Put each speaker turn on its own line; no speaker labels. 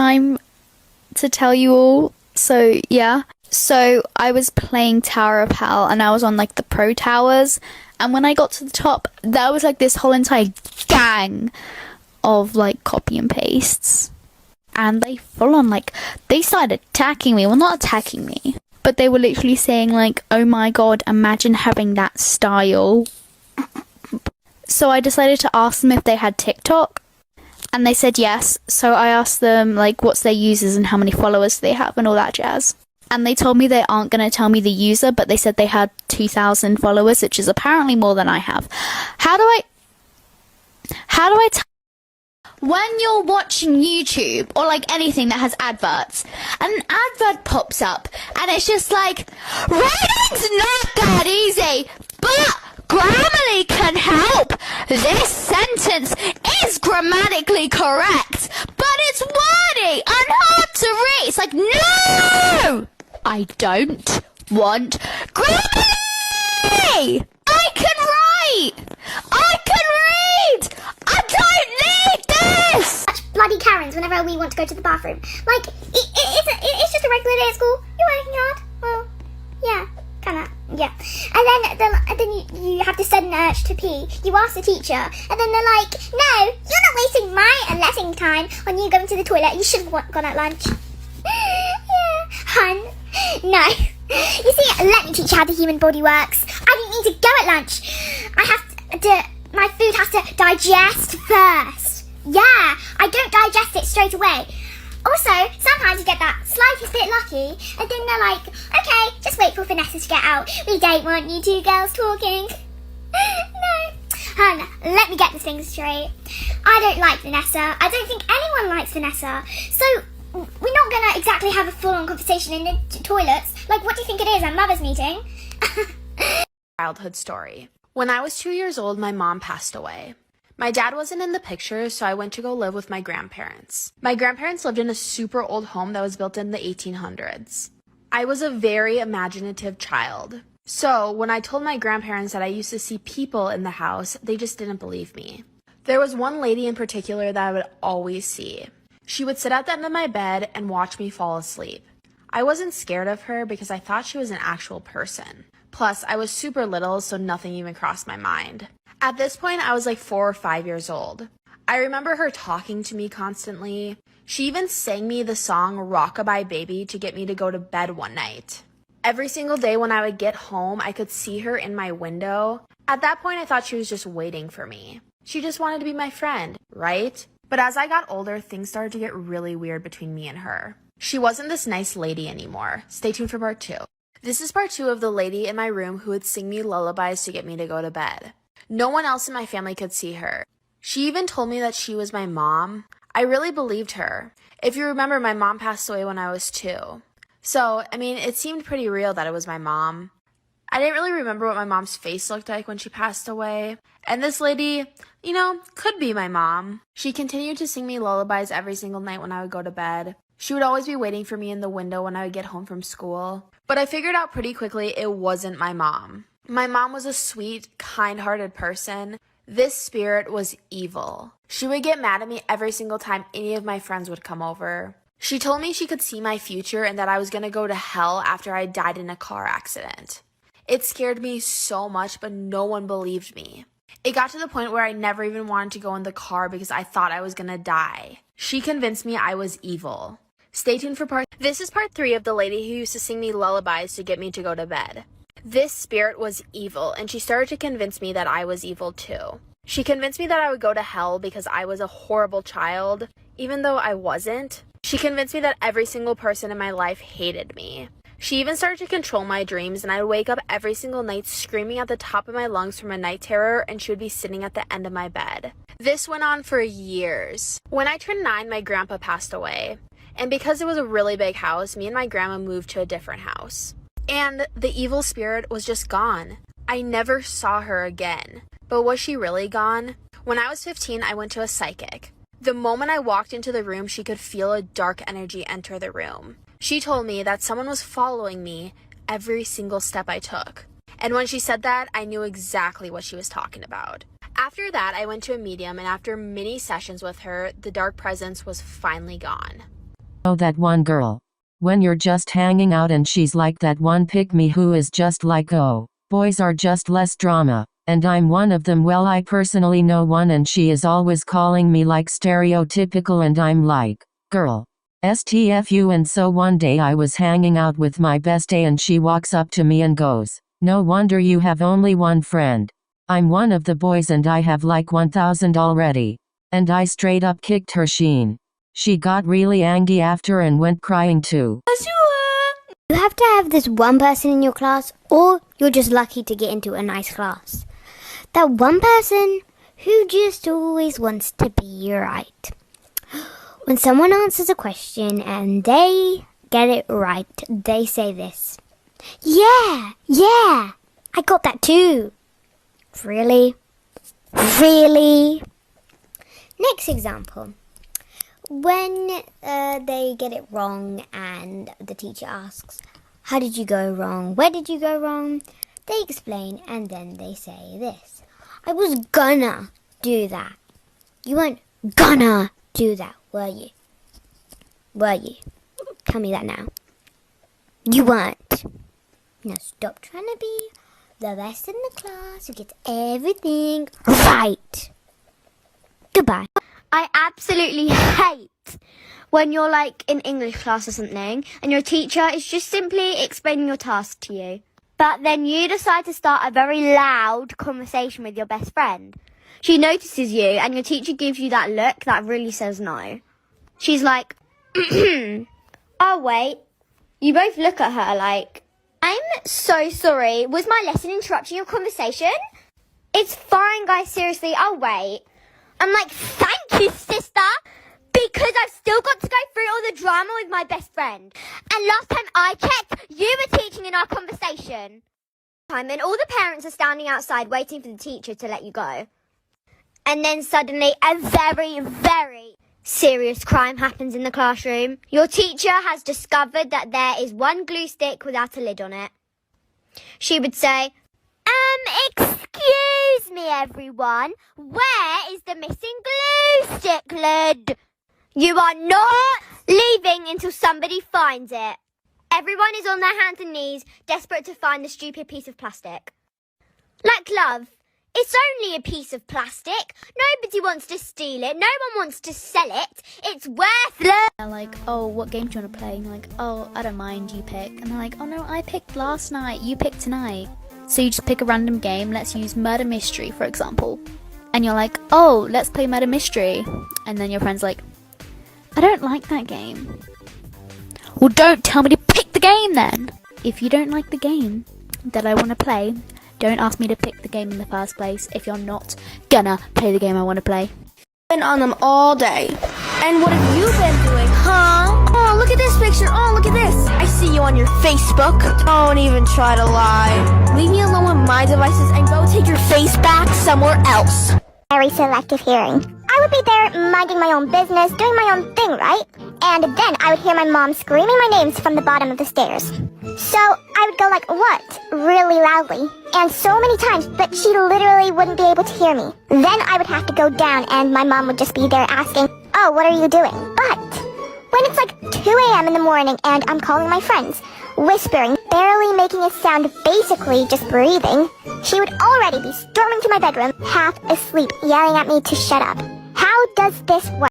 time to tell you all. So, yeah. So, I was playing Tower of Hell, and I was on, like, the pro towers. And when I got to the top, there was, like, this whole entire gang of, like, copy and pastes. And they full on, like, they started attacking me. Well, not attacking me, but they were literally saying, like, oh my god, imagine having that style. So I decided to ask them if they had TikTok, and they said yes. So I asked them, like, what's their users and how many followers they have and all that jazz. And they told me they aren't going to tell me the user, but they said they had 2,000 followers, which is apparently more than I have. How do I when you're watching YouTube or like anything that has adverts, and an advert pops up and it's just like, writing's not that easy, but Grammarly can help. This sentence is grammatically correct, but it's wordy and hard to read. It's like, no! I don't want Grammarly! I can write! I can read! I don't need this!
Such bloody Karens whenever we want to go to the bathroom. Like, it's just a regular day at school. You're working hard. Well, yeah, kinda, yeah. And then you have this sudden urge to pee. You ask the teacher, and then they're like, no, you're not wasting my lesson time on you going to the toilet. You should have gone at lunch. Yeah, hun. No. You see, let me teach you how the human body works. I didn't need to go at lunch. My food has to digest first. Yeah, I don't digest it straight away. Also, sometimes you get that slightest bit lucky, and then they're like, okay, just wait for Vanessa to get out. We don't want you two girls talking. No. Hun, let me get this thing straight. I don't like Vanessa. I don't think anyone likes Vanessa. So, we're not going to exactly have a full-on conversation in the toilets. Like, what do you think it is, a mother's meeting?
Childhood story. When I was 2 years old, my mom passed away. My dad wasn't in the picture, so I went to go live with my grandparents. My grandparents lived in a super old home that was built in the 1800s. I was a very imaginative child. So when I told my grandparents that I used to see people in the house, they just didn't believe me. There was one lady in particular that I would always see. She would sit at the end of my bed and watch me fall asleep. I wasn't scared of her because I thought she was an actual person. Plus, I was super little, so nothing even crossed my mind. At this point, I was like 4 or 5 years old. I remember her talking to me constantly. She even sang me the song Rockabye Baby to get me to go to bed one night. Every single day when I would get home, I could see her in my window. At that point, I thought she was just waiting for me. She just wanted to be my friend, right? But as I got older, things started to get really weird between me and her. She wasn't this nice lady anymore. Stay tuned for part 2. This is part 2 of the lady in my room who would sing me lullabies to get me to go to bed. No one else in my family could see her. She even told me that she was my mom. I really believed her. If you remember, my mom passed away when I was 2. So, I mean, it seemed pretty real that it was my mom. I didn't really remember what my mom's face looked like when she passed away. And this lady, could be my mom. She continued to sing me lullabies every single night when I would go to bed. She would always be waiting for me in the window when I would get home from school. But I figured out pretty quickly it wasn't my mom. My mom was a sweet, kind-hearted person. This spirit was evil. She would get mad at me every single time any of my friends would come over. She told me she could see my future and that I was going to go to hell after I died in a car accident. It scared me so much, but no one believed me. It got to the point where I never even wanted to go in the car because I thought I was going to die. She convinced me I was evil. Stay tuned for This is part 3 of the lady who used to sing me lullabies to get me to go to bed. This spirit was evil, and she started to convince me that I was evil too. She convinced me that I would go to hell because I was a horrible child, even though I wasn't. She convinced me that every single person in my life hated me. She even started to control my dreams, and I would wake up every single night screaming at the top of my lungs from a night terror, and she would be sitting at the end of my bed. This went on for years. When I turned 9, my grandpa passed away. And because it was a really big house, me and my grandma moved to a different house. And the evil spirit was just gone. I never saw her again. But was she really gone? When I was 15, I went to a psychic. The moment I walked into the room, she could feel a dark energy enter the room. She told me that someone was following me every single step I took. And when she said that, I knew exactly what she was talking about. After that, I went to a medium, and after many sessions with her, the dark presence was finally gone.
Oh, that one girl. When you're just hanging out and she's like that one pick-me who is just like, oh, boys are just less drama. And I'm one of them. Well, I personally know one and she is always calling me like stereotypical and I'm like, girl. STFU. And so one day I was hanging out with my bestie and she walks up to me and goes, no wonder you have only one friend. I'm one of the boys and I have like 1,000 already. And I straight up kicked her sheen. She got really angry after and went crying too.
You have to have this one person in your class, or you're just lucky to get into a nice class. That one person who just always wants to be right. When someone answers a question and they get it right, they say this. Yeah, I got that too. Really? Really? Next example. When they get it wrong and the teacher asks, how did you go wrong? Where did you go wrong? They explain and then they say this. I was gonna do that. You weren't gonna do that, were you? Were you? Tell me that now. You weren't. Now stop trying to be the best in the class who gets everything right. Goodbye.
I absolutely hate when you're like in English class or something and your teacher is just simply explaining your task to you. But then you decide to start a very loud conversation with your best friend. She notices you and your teacher gives you that look that really says no. She's like, oh wait. You both look at her like, I'm so sorry. Was my lesson interrupting your conversation? It's fine, guys, seriously. I'll wait. I'm like, thank you, sister, because I've still got to go through all the drama with my best friend. And last time I checked, you were teaching in our conversation. And all the parents are standing outside waiting for the teacher to let you go. And then suddenly a very, very serious crime happens in the classroom. Your teacher has discovered that there is one glue stick without a lid on it. She would say, excuse me, everyone. Where is the missing glue stick lid? You are not leaving until somebody finds it. Everyone is on their hands and knees, desperate to find the stupid piece of plastic. Like love, it's only a piece of plastic. Nobody wants to steal it. No one wants to sell it. It's worthless.
They're like, oh, what game do you want to play? And you're like, oh, I don't mind, you pick. And they're like, oh no, I picked last night, you pick tonight. So you just pick a random game. Let's use Murder Mystery, for example. And you're like, oh, let's play Murder Mystery. And then your friend's like, I don't like that game. Well, don't tell me to pick the game then. If you don't like the game that I want to play, don't ask me to pick the game in the first place if you're not gonna play the game I want to play.
Been on them all day. And what have you been doing, huh? Oh, look at this picture. Oh, look at this. I see you on your Facebook. Don't even try to lie. Leave me alone with my devices and go take your face back somewhere else.
Very selective hearing. I would be there minding my own business, doing my own thing, right? And then I would hear my mom screaming my names from the bottom of the stairs. So I would go like, what? Really loudly. And so many times, but she literally wouldn't be able to hear me. Then I would have to go down and my mom would just be there asking, oh, what are you doing? But when it's like 2 a.m. in the morning and I'm calling my friends, whispering, barely making a sound, basically just breathing, she would already be storming to my bedroom, half asleep, yelling at me to shut up. How does this work?